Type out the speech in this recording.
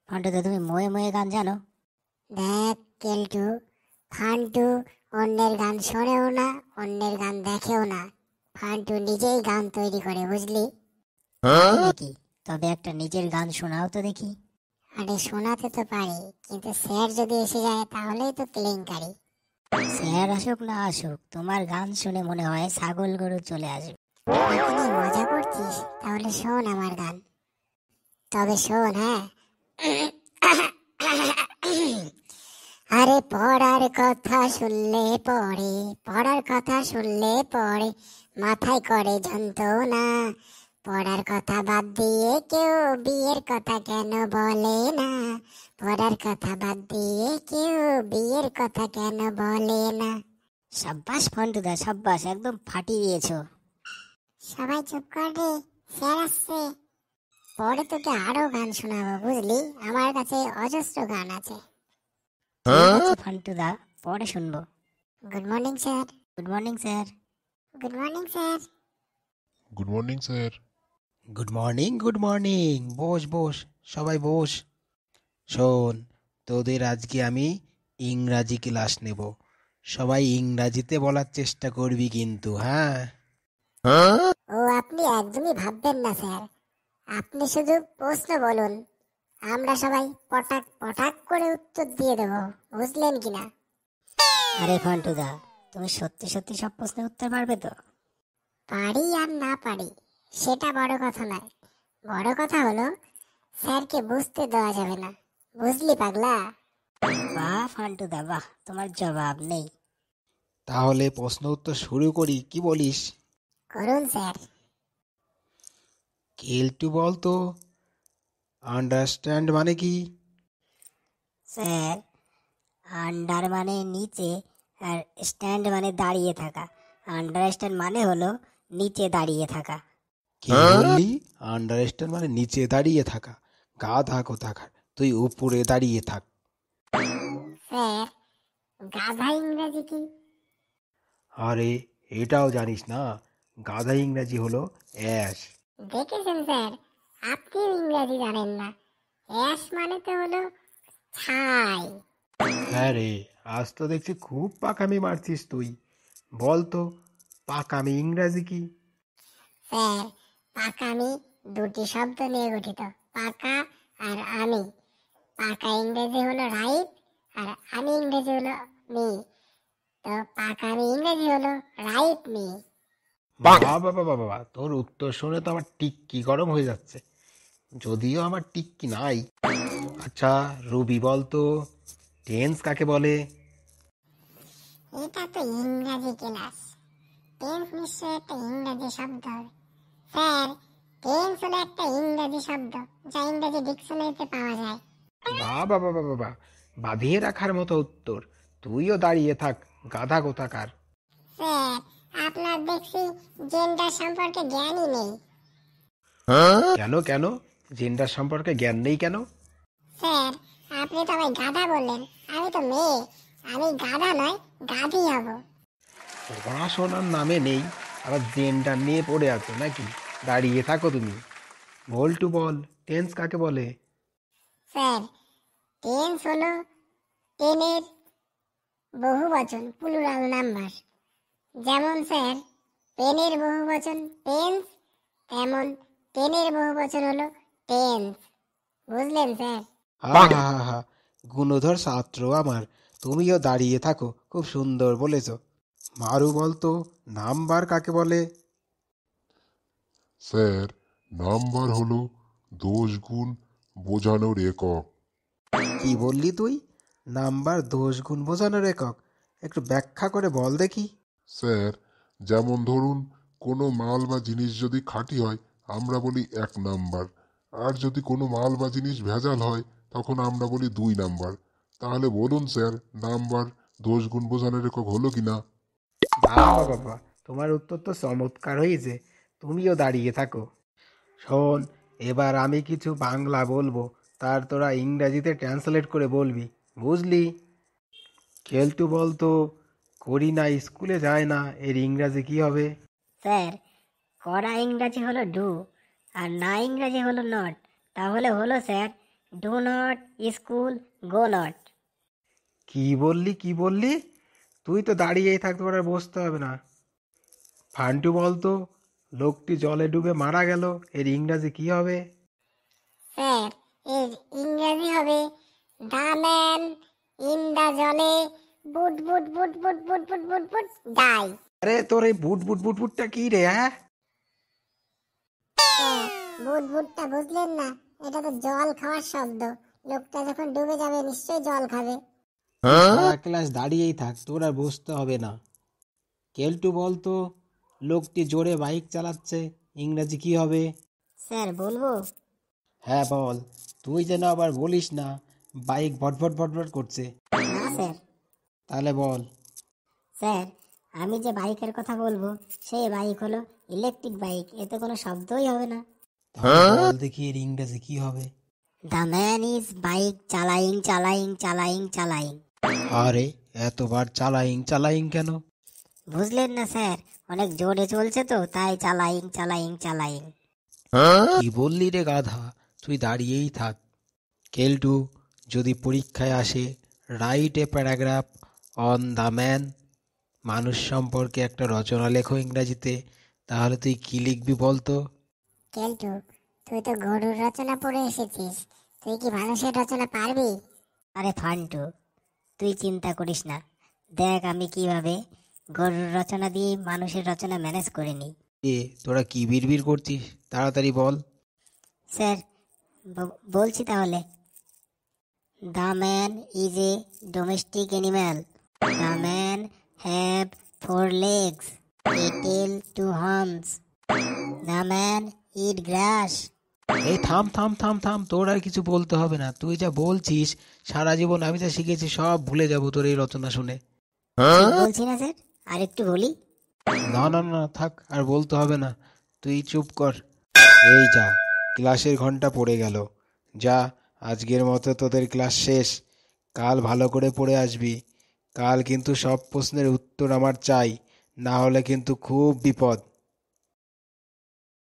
ফান্টুদা, তুমি ময়ে ময়ে গান জানো? দেখ কেলটু, ফান্টু অন্যের গান শোনেও না, অন্যের গান দেখেও না। ফান্টু নিজেই গান তৈরি করে, বুঝলি? নাকি? তবে একটা নিজের গান শোনাও তো দেখি। আরে শোনাতে তো পারি, কিন্তু স্যার যদি এসে যায় তাহলেই তো কেলেঙ্কারি। স্যার আসুক না আসুক, তোমার গান শুনে মনে হয় ছাগল গরু চলে আসবে। এখনই মজা করছিস? তাহলে শোন আমার গান। তবে শোন, হ্যাঁ। আরে পড়ার কথা শুনলে পড়ে, পড়ার কথা শুনলে পড়ে, মাথায় করে যন্ত্রণা। পড়ার কথা বাদ দিয়ে কেউ বিয়ের কথা কেন বলে না? পড়ার কথা বাদ দিয়ে কেউ বিয়ের কথা কেন বলে না? সাব্বাস ফান্টুদা, সাব্বাস, একদম ফাটিয়ে দিয়েছো। সবাই চুপ কর রে, স্যার আসছে। পরে তোকে আরো গান শোনাবো, বুঝলি? আমার কাছে অজস্র গান আছে। ঠিক আছে ফান্টুদা, পরে শুনবো। Good morning sir. Good morning sir. Good morning sir. Good morning sir. Good morning, good morning. Boss boss, সবাই বস। শোন, তোদের আজকে আমি ইংরাজি ক্লাস নেব। সবাই ইংরাজিতে বলার চেষ্টা করবি কিন্তু, হ্যাঁ? ও আপনি একদমই ভাববেন না স্যার, আপনি শুধু প্রশ্ন বলুন, আমরা সবাই পটাক পটাক করে উত্তর দিয়ে দেবো, বুঝলেন কিনা? আরে ফান্টুদা, তুমি সত্যি সত্যি সব প্রশ্নের উত্তর পারবে তো? পারি আর না পারি সেটা বড় কথা নয়, বড় কথা হলো স্যারকে বুঝতে দেওয়া যাবে না, বুঝলি পাগলা? বাহ ফান্টুদা বাহ, তোমার জবাব নেই। তাহলে প্রশ্ন উত্তর শুরু করি, কি বলিস? করুন স্যার। কেলটু বল তো, আন্ডারস্ট্যান্ড মানে কি? স্যার, আন্ডার মানে নিচে, আর স্ট্যান্ড মানে দাঁড়িয়ে থাকা। আন্ডারস্ট্যান্ড মানে হলো নিচে দাঁড়িয়ে থাকা। কি বললি? আন্ডারস্ট্যান্ড মানে নিচে দাঁড়িয়ে থাকা? গাধা কোথাকার, তুই উপরে দাঁড়িয়ে থাক। স্যার, গাধা ইংরেজি কি? আরে এটাও জানিস না? গাধা ইংরাজি হলো অ্যাশ। দেখেছেন স্যার, আপনিও ইংরেজি জানেন না। অ্যাশ মানে তো হলো ছাই। হ্যাঁ রে, আজ তো দেখছি খুব পাকামি মারছিস তুই। বল তো, পাকামি ইংরাজি কি? স্যার, পাকামি দুটি শব্দ নিয়ে গঠিত, পাকা আর আমি। পাকা ইংরেজি হলো রাইট, আর আমি ইংরেজি হলো মি। তো পাকামি ইংরেজি হলো রাইট মি। বাবা বাবা বাবা, তোর উত্তর শুনে তো আমার টিক্কি গরম হয়ে যাচ্ছে, যদিও আমার টিক্কি নাই। আচ্ছা রবি, বল তো, টেন্স কাকে বলে? এটা তো ইংরাজি ক্লাস, টেন্স নিশ্চয়ই একটা ইংরাজি শব্দ হবে। স্যার, টেন্স হলো একটা ইংরাজি শব্দ, যা ইংরেজি ডিকশনারিতে পাওয়া যায়। বাবা বাবা বাবা, বাঁধিয়ে রাখার মতো উত্তর। তুইও দাঁড়িয়ে থাক, গাধা কোথাকার। স্যার, আপনার দেখছি জেন্ডার সম্পর্কে জ্ঞানই নেই। কেন কেন, জেন্ডার সম্পর্কে জ্ঞান নেই কেন? স্যার, আপনি তো আমায় গাধা বললেন, আমি তো মেয়ে, আমি গাধা নয় গাধি হব। পড়াশোনার নামে নেই, আবার জেন্ডার নিয়ে পড়ে আছো নাকি? দাঁড়িয়ে থাকো তুমি। বল্টু বল, টেন্স কাকে বলে? স্যার, টেন্স হলো টেনের বহুবচন, প্লুরাল নাম্বার। যেমন স্যার, পেনের বহুবচন পেন্স, তেমন টেনের বহুবচন হলো টেন্স, বুঝলেন স্যার? হা হা হা হা, গুণধর ছাত্র আমার। তুমিও দাঁড়িয়ে থাকো, খুব সুন্দর বলেছ। মারু বলতো, নাম্বার কাকে বলে? স্যার, নাম্বার হলো দোষ গুণ বোঝানোর একক। কি বললি তুই? নাম্বার দোষ গুণ বোঝানোর একক? একটু ব্যাখ্যা করে বল দেখি। স্যার, যেমন ধরুন, কোনো মাল বা জিনিস যদি খাঁটি হয় আমরা বলি 1 নাম্বার, আর যদি কোনো মাল বা জিনিস ভেজাল হয় তখন আমরা বলি 2 নাম্বার। তাহলে বলুন স্যার, নাম্বার দোষ গুণ বোঝানোর একক হলো কিনা? বাবা বাবা, তোমার উত্তর তো চমৎকার হয়েছে। তুমিও দাঁড়িয়ে থাকো। শোন, এবার আমি কিছু বাংলা বলবো, তার তোরা ইংরাজিতে ট্রান্সলেট করে বলবি, বুঝলি? কেলটু বলতো, করি না স্কুলে যায় না, এর ইংরাজি কি হবে? স্যার, করা ইংরাজি হলো ডু, আর না ইংরাজি হলো নট। তাহলে হলো sir, do not school go not. কি বললি? তুই তো দাঁড়িয়েই থাকতে পারে, আর বসতে হবে না। ফান্টু বলতো, লোকটি জলে ডুবে মারা গেল, এর ইংরাজি কি হবে? স্যার, এর ইংরেজি হবে দ্য ম্যান ইন দ্য জলে বুট বুট বুট বুট বুট বুট বুট বুট ডাই। আরে তোর এই বুট বুট বুট বুটটা কি রে, হ্যাঁ? স্যার, বুট বুটটা বুঝলেন না? এটা তো জল খাওয়ার শব্দ। লোকটা যখন ডুবে যাবে নিশ্চয়ই জল খাবে। সারা ক্লাস দাঁড়িয়েই থাক, তোর আর বসতে হবে না। কেলটু বলতো, লোকটি জোরে বাইক চালাচ্ছে, ইংরাজি কি হবে? স্যার বলবো? হ্যাঁ বল। তুই যেন আবার বলিস না বাইক ভটভট ভটভট করছে। না স্যার। তাহলে বল। স্যার, আমি যে বাইকের কথা বলবো সেই বাইক হলো ইলেকট্রিক বাইক, এতে কোনো শব্দই হবে না। তাহলে বল দেখি এর ইংরেজি কি হবে? দ্য ম্যান ইজ বাইক চালাইং চালাইং চালাইং চালাইং। আরে এতবার চালাইং চালাইং কেন? বুঝলেন না স্যার, অনেক জোরে চলছে তো তাই চালাইং চালাইং চালাইং। কি বললি রে গাধা, তুই দাঁড়িয়েই থাক। কেলটু, যদি পরীক্ষায় আসে write a paragraph on the man, মানুষ সম্পর্কে একটা রচনা লেখো ইংরাজিতে, তাহলে তুই কি লিখবি বলতো? কেলটু, তুই তো গরুর রচনা পড়ে এসেছিস, তুই কি মানুষের রচনা পারবি? আরে ফান্টু, তুই চিন্তা করিস না, দেখ আমি কিভাবে গরুর রচনা দিয়ে মানুষের রচনা ম্যানেজ করে নিই। তোরা কি বিড়বিড় করছিস, তাড়াতাড়ি বল। স্যার বলছি তাহলে। The man is a domestic animal. The man have 4 legs, a tail, 2 horns. The man eat grass. এই থাম থাম থাম থাম, তোর আর কিছু বলতে হবে না। তুই যা বলছিস সারা জীবন আমি যা শিখেছি সব ভুলে যাবো তোর এই রচনা শুনে। বলছি না স্যার, আর একটু বলি। না না না, থাক, আর বলতে হবে না, তুই চুপ কর। এই যা, ক্লাসের ঘন্টা পড়ে গেল। যা, আজকের মতো তোদের ক্লাস শেষ। কাল ভালো করে পড়ে আসবি। কাল কিন্তু সব প্রশ্নের উত্তর আমার চাই, না হলে কিন্তু খুব বিপদ।